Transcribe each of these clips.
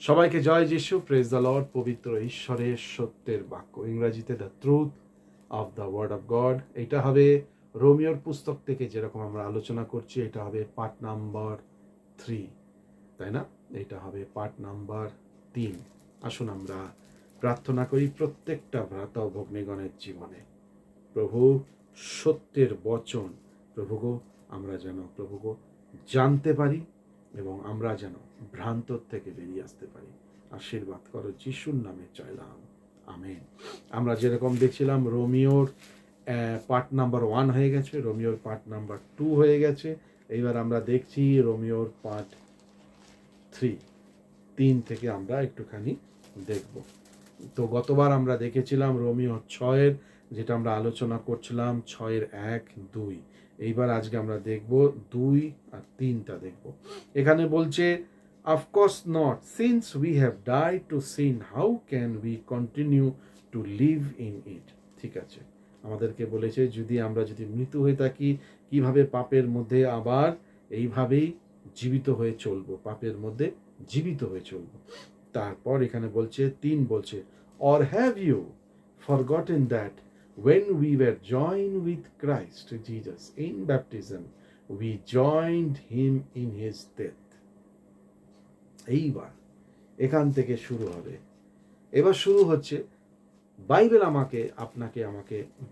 সবাইকে জয় যিশু, praise the Lord. পবিত্র ঈশ্বরের সত্যের বাক্য, ইংরেজিতে the truth of the word of God. এটা হবে রোমিওর পুস্তক থেকে, যেরকম আমরা আলোচনা করছি। এটা হবে পার্ট নাম্বার 3, তাই না? এটা হবে পার্ট নাম্বার 3। আসুন আমরা প্রার্থনা করি প্রত্যেকটা ভ্রাতা ও ভগ্নীগণের জীবনে। প্রভু, সত্যের বচন প্রভুগো আমরা যেন প্রভুগো জানতে পারি এবং আমরা যেন ভ্রান্তর থেকে বেরিয়ে আসতে পারি। আশীর্বাদ করো, যিশুর নামে চাইলাম, আমেন। আমরা যেরকম দেখছিলাম রোমিওর পার্ট নাম্বার 1 হয়ে গেছে, রোমিওর পার্ট নাম্বার 2 হয়ে গেছে। এইবার আমরা দেখছি রোমিওর পার্ট 3 থেকে আমরা একটুখানি দেখব। তো গতবার আমরা দেখেছিলাম রোমিও 6, যেটা আমরা আলোচনা করছিলাম 6, 1, 2। এইবার আজকে আমরা দেখব 2 আর 3টা দেখব। এখানে বলছে of course not, since we have died to sin how can we continue to live in it. ঠিক আছে, আমাদেরকে বলেছে যদি মৃত্যু হয়ে থাকি, কিভাবে পাপের মধ্যে আবার এইভাবেই জীবিত হয়ে চলবো, পাপের মধ্যে জীবিত হয়ে চলবো। তারপর এখানে বলছে 3 বলছে, or have you forgotten that when we were joined with Christ Jesus in baptism we joined him in his death। এইবার এখান থেকে শুরু হবে। এবার শুরু হচ্ছে, বাইবেল আমাকে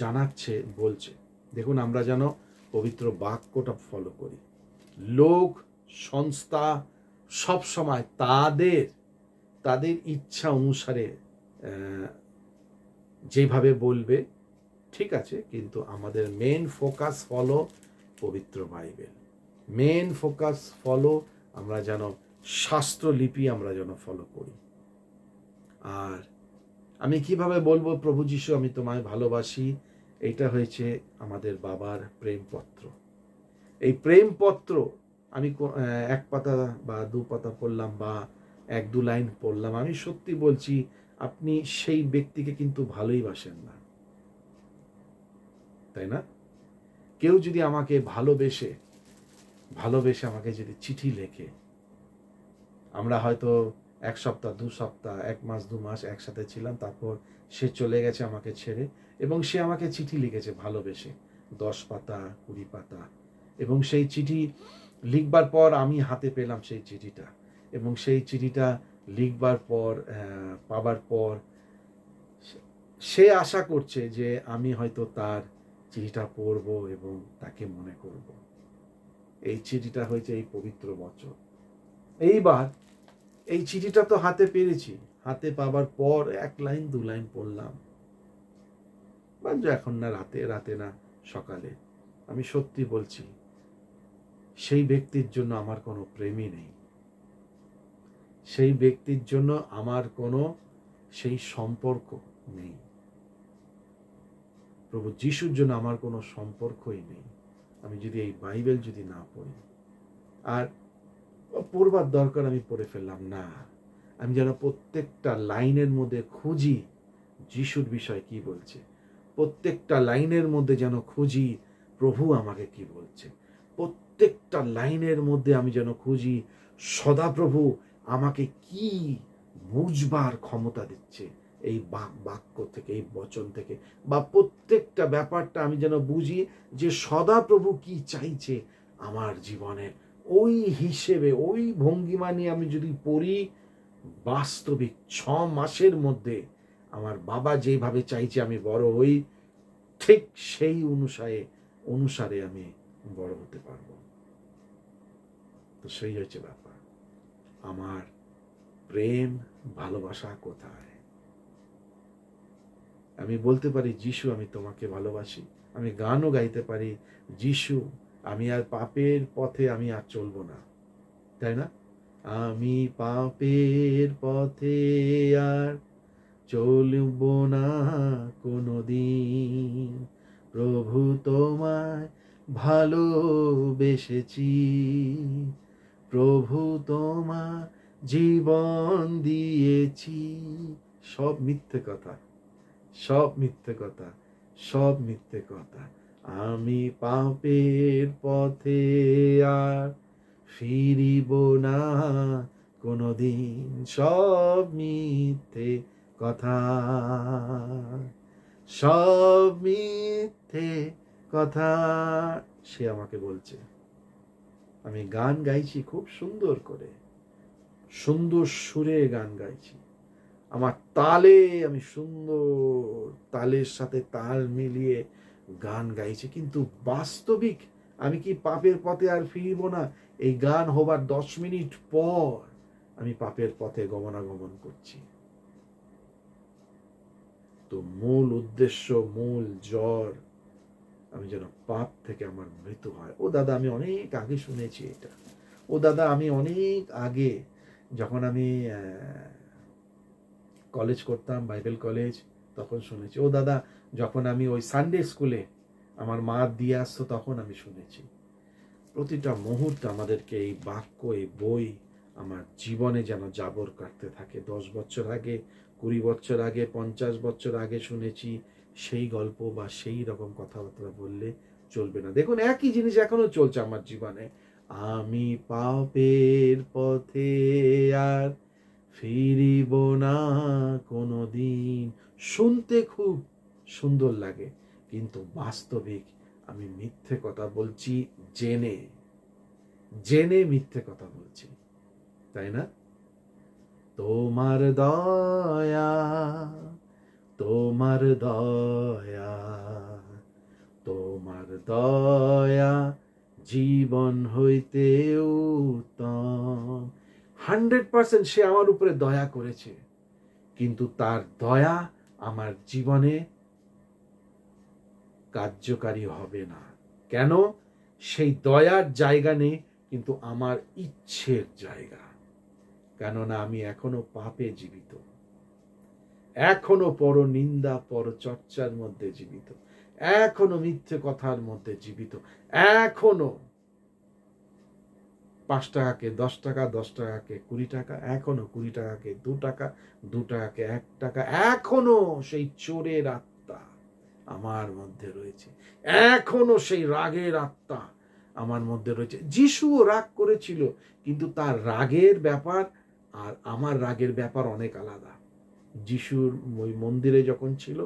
জানাচ্ছে, বলছে। দেখুন, আমরা যেন পবিত্র বাক্যটা ফলো করি। লোক সংস্থা সব সময় তাদের ইচ্ছা অনুসারে যেভাবে বলবে, ঠিক আছে, কিন্তু আমাদের মেন ফোকাস ফলো পবিত্র বাইবেল। মেন ফোকাস ফলো, আমরা যেন শাস্ত্রলিপি আমরা যেন ফলো করি। আর আমি কিভাবে বলবো প্রভু যিশু আমি তোমায় ভালোবাসি, এটা হয়েছে আমাদের বাবার প্রেমপত্র। এই প্রেমপত্র আমি 1 পাতা বা 2 পাতা পড়লাম বা 1-2 লাইন পড়লাম, আমি সত্যি বলছি আপনি সেই ব্যক্তিকে কিন্তু ভালোই বাসেন না, তাই না? কেউ যদি আমাকে ভালোবেসে আমাকে যদি চিঠি লেখে, আমরা হয়তো 1 সপ্তাহ 2 সপ্তাহ 1 মাস 2 মাস একসাথে ছিলাম, তারপর সে চলে গেছে আমাকে ছেড়ে, এবং সে আমাকে চিঠি লিখেছে ভালোবেসে 10 পাতা 20 পাতা, এবং সেই চিঠি লিখবার পর আমি হাতে পেলাম সেই চিঠিটা, এবং সেই চিঠিটা লিখবার পর পাবার পর সে আশা করছে যে আমি হয়তো তার চিঠিটা পড়ব এবং তাকে মনে করব। এই চিঠিটা হয়েছে এই পবিত্র বচন। এইবার এই চিঠিটা তো হাতে পেরেছি, হাতে পাবার পর 1 লাইন 2 লাইন পড়লাম, এখন না রাতে না সকালে, আমি সত্যি বলছি সেই ব্যক্তির জন্য আমার কোনো প্রেমই নেই, সেই ব্যক্তির জন্য আমার কোনো সেই সম্পর্ক নেই, প্রভু যিশুর জন্য আমার কোনো সম্পর্কই নেই আমি যদি এই বাইবেল যদি না পড়ি। আর পড়বার দরকার আমি পড়ে ফেললাম না, আমি যেন প্রত্যেকটা লাইনের মধ্যে খুঁজি যিশুর বিষয় কি বলছে, প্রত্যেকটা লাইনের মধ্যে যেন খুঁজি প্রভু আমাকে কি বলছে, প্রত্যেকটা লাইনের মধ্যে আমি যেন খুঁজি সদাপ্রভু আমাকে কি বুঝবার ক্ষমতা দিচ্ছে এই বাক্য থেকে, এই বচন থেকে, বা প্রত্যেকটা ব্যাপারটা আমি যেন বুঝি যে সদাপ্রভু কি চাইছে আমার জীবনে। ওই হিসেবে ওই ভঙ্গিমা নিয়ে আমি যদি পড়ি, বাস্তবিক 6 মাসের মধ্যে আমার বাবা যেভাবে চাইছে আমি বড় হই, ঠিক সেই অনুসারে আমি বড় হতে পারবো। তো সেই হচ্ছে ব্যাপার। আমার প্রেম ভালোবাসা কোথায়? আমি বলতে পারি যিশু আমি তোমাকে ভালোবাসি, আমি গানও গাইতে পারি যিশু আমি আর পাপের পথে আমি আর চলবো না, তাই না? আমি পাপের পথে আর চলব না কোনোদিন, প্রভু তোমায় ভালোবেসেছি, প্রভু তোমার জীবন দিয়েছি। সব মিথ্যে কথা, সব মিথ্যে কথা, সব মিথ্যে কথা। আমি পাপের পথে আর ফিরিব না কোনো কোনদিন সব মিথ্যে কথা, সব মিথ্যে কথা। সে আমাকে বলছে, আমি গান গাইছি খুব সুন্দর করে, সুন্দর সুরে গান গাইছি, আমার তালে, আমি সুন্দর তালের সাথে তাল মিলিয়ে গান গাইছি, কিন্তু বাস্তবিক আমি কি পাপের পথে আর ফিরব না? এই গান হবার 10 মিনিট পর আমি পাপের পথে গমনাগমন করছি। তো মূল উদ্দেশ্য, মূল জ্বর, আমি যেন পাপ থেকে আমার মৃত্যু হয়। ও দাদা, আমি অনেক আগে শুনেছি এটা। ও দাদা, আমি অনেক আগে, যখন আমি কলেজ করতাম, বাইবেল কলেজ, তখন শুনেছি। ও দাদা, যখন আমি ওই সানডে স্কুলে আমার মা দিয়ে আসতো, তখন আমি শুনেছি। প্রতিটা মুহূর্তে আমাদেরকে এই বাক্য, এই বই আমার জীবনে যেন জাবর কাটতে থাকে। 10 বছর আগে, 20 বছর আগে, 50 বছর আগে শুনেছি, সেই গল্প বা সেই রকম কথাবার্তা বললে চলবে না। দেখুন, একই জিনিস এখনো চলছে আমার জীবনে। আমি পাপের পথে আর ফিরিব না কোনোদিন। শুনতে খুব সুন্দর লাগে, কিন্তু বাস্তবিক আমি মিথ্যে কথা বলছি, জেনে জেনে মিথ্যে কথা বলছি, তাই না? তোমার দয়া, তোমার দয়া, তোমার দয়া জীবন হইতে উত্তম। 100% সে আমার উপরে দয়া করেছে, কিন্তু তার দয়া আমার জীবনে কার্যকারী হবে না। কেন? সেই দয়ার জায়গা নেই, কিন্তু আমার ইচ্ছের জায়গা। কেননা আমি এখনো পাপে জীবিত, এখনো পর নিন্দা, পর চর্চার মধ্যে জীবিত, এখনো মিথ্যে কথার মধ্যে জীবিত, এখনো 5 টাকাকে 10 টাকা, 10 টাকাকে 20 টাকা, এখনো 20 টাকাকে 2 টাকা, 2 টাকাকে 1 টাকা, এখনো সেই চোরের আত্মা আমার মধ্যে রয়েছে, এখনো সেই রাগের আত্মা আমার মধ্যে রয়েছে। যিশুও রাগ করেছিল, কিন্তু তার রাগের ব্যাপার আর আমার রাগের ব্যাপার অনেক আলাদা। যিশুর ওই মন্দিরে যখন ছিল,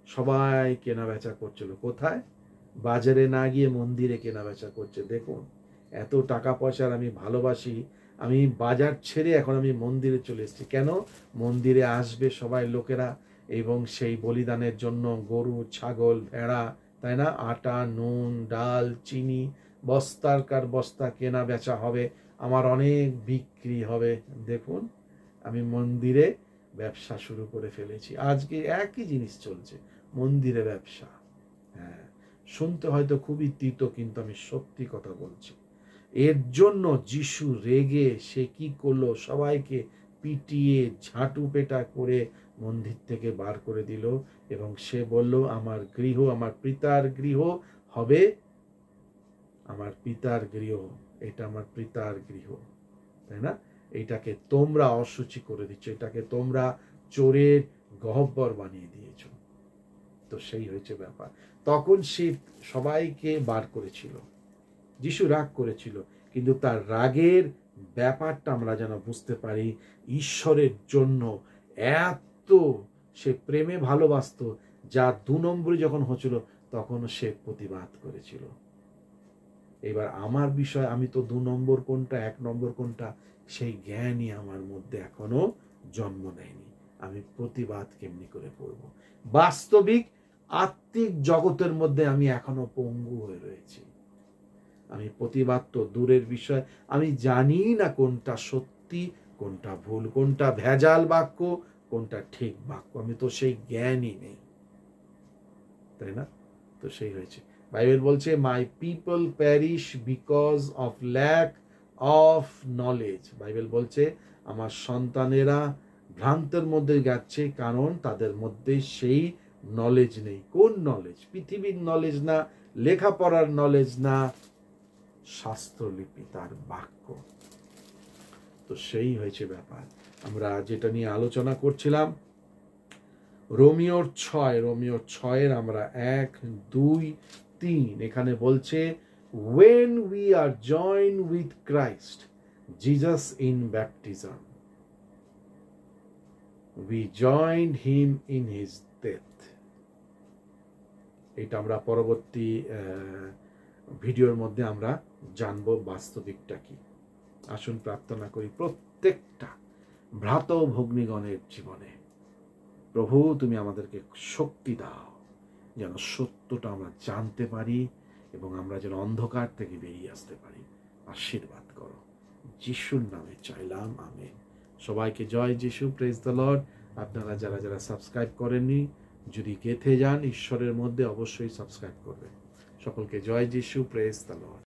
সবাই কেনা বেচা করছিল। কোথায়? বাজারে না গিয়ে মন্দিরে কেনা বেচা করছে। দেখুন, এত টাকা পয়সার আমি ভালোবাসি, আমি বাজার ছেড়ে এখন আমি মন্দিরে চলে এসেছি। কেন? মন্দিরে আসবে সবাই লোকেরা, এবং সেই বলিদানের জন্য গরু, ছাগল, ভেড়া, তাই না? আটা, নুন, ডাল, চিনি, বস্তার কার বস্তা কেনা বেচা হবে, আমার অনেক বিক্রি হবে। দেখুন, আমি মন্দিরে ব্যবসা শুরু করে ফেলেছি। আজকে একই জিনিস চলছে, মন্দিরে ব্যবসা। হ্যাঁ, শুনতে হয়তো খুবই তিত, কিন্তু আমি সত্যি কথা বলছি। এর জন্য যিশু রেগে সে কি করলো? সবাইকে পিটিয়ে ঝাঁটু পেটা করে মন্দির থেকে বার করে দিল, এবং সে বলল, আমার গৃহ, আমার পিতার গৃহ হবে, আমার পিতার গৃহ, এটা আমার পিতার গৃহ, তাই না? এটাকে তোমরা অসুচি করে দিচ্ছ, এটাকে তোমরা চোরের গহ্বর বানিয়ে দিয়েছ। তো সেই হয়েছে ব্যাপার। তখন সে সবাইকে বার করেছিল, যিশু রাগ করেছিল, কিন্তু তার রাগের ব্যাপারটা আমরা যেন বুঝতে পারি। ঈশ্বরের জন্য এত সে প্রেমে ভালোবাসতো, যা 2 নম্বরে যখন হচ্ছিল তখন সে প্রতিবাদ করেছিল। এবার আমার বিষয়, আমি তো 2 নম্বর কোনটা 1 নম্বর কোনটা সেই জ্ঞানই আমার মধ্যে এখনো জন্ম নেয়নি। আমি প্রতিবাদ কেমনি করে করব? বাস্তবিক আত্মিক জগতের মধ্যে আমি এখনো পঙ্গু হয়ে রয়েছি। আমি প্রতিবাদ তো দূরের বিষয়, আমি জানি না কোনটা সত্যি, কোনটা ভুল, কোনটা ভেজাল বাক্য, কোনটা ঠিক বাক্য, আমি তো সেই জ্ঞানই নেই, তাই না? তো সেই হয়েছে। বাইবেল বলছে, my people perish because of lack of knowledge. Bible বলছে, আমার সন্তানেরা ভ্রান্তের মধ্যে যাচ্ছে, কারণ তাদের মধ্যে সেই নলেজ নেই। কোন নলেজ? পৃথিবীর নলেজ না, লেখাপড়ার নলেজ না, শাস্ত্রলিপি, তার বাক্য। তো সেই হয়েছে ব্যাপার। আমরা যেটা নিয়ে আলোচনা করছিলাম, রোমিওর 6 আমরা 1, 2, 3 এখানে বলছে, when we are joined with Christ Jesus in baptism, we joined him in his death. এটা আমরা পরবর্তী ভিডিওর মধ্যে আমরা জানবো বাস্তবিকটা কি। আসুন প্রার্থনা করি প্রত্যেকটা ভ্রাত ভগ্নীগণের জীবনে, প্রভু তুমি আমাদেরকে শক্তি দাও যেন সত্যটা আমরা জানতে পারি এবং আমরা যেন অন্ধকার থেকে বেরিয়ে আসতে পারি। আশীর্বাদ করো, যিশুর নামে চাইলাম, আমেন। সবাইকে জয় যিশু, প্রেজ দ্য লর্ড। আপনারা যারা যারা সাবস্ক্রাইব করেননি, যদি গেঁথে যান ঈশ্বরের মধ্যে, অবশ্যই সাবস্ক্রাইব করবেন। সকলকে জয় যিশু, প্রেজ দ্য লর্ড।